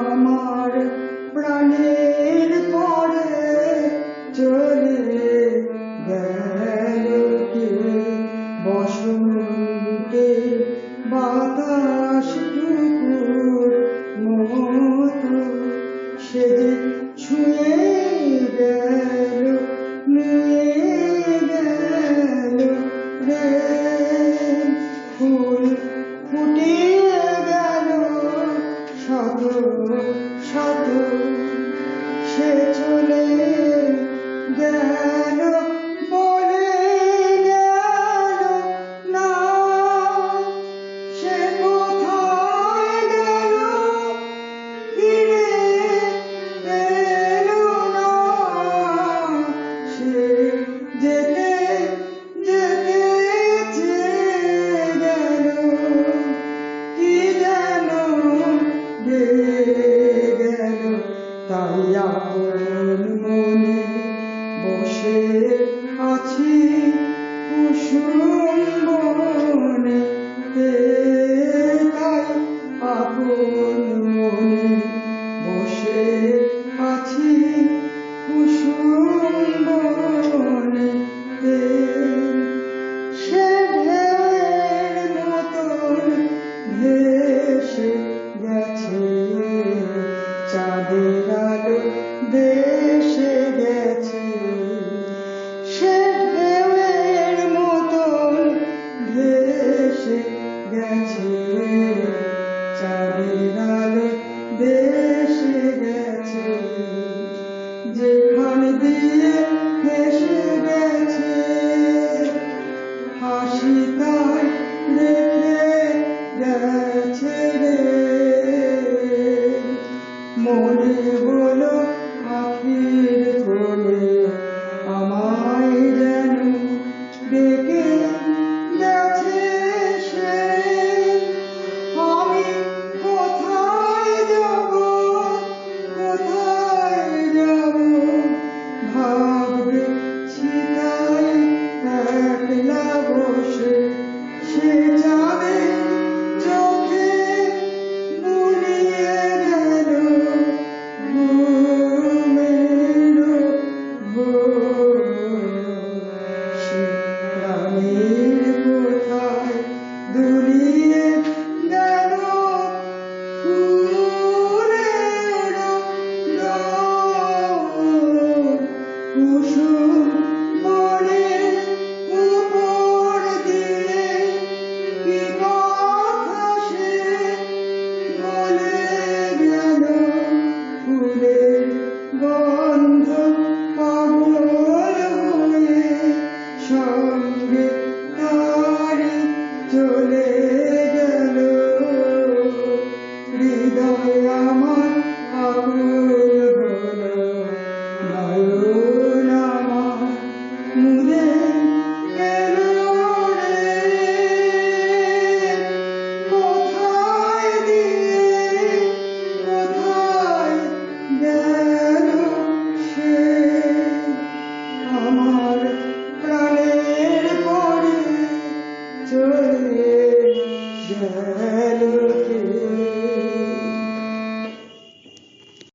আমার প্রাণের পরে চলে গেল কে বসন্তে বাতাস টুকুর মতো সে ছুঁয়ে গেল নিয়ে গেল রে ফুল ফুটিয়ে গেল শত শত সে চলে গেল বলে গেল না সে কোথায় গেল ফিরে এলো না সে যেতে যেতে চেয়ে গেল কি যেন গেল তাই আপন মনে বসে আছি কুসুম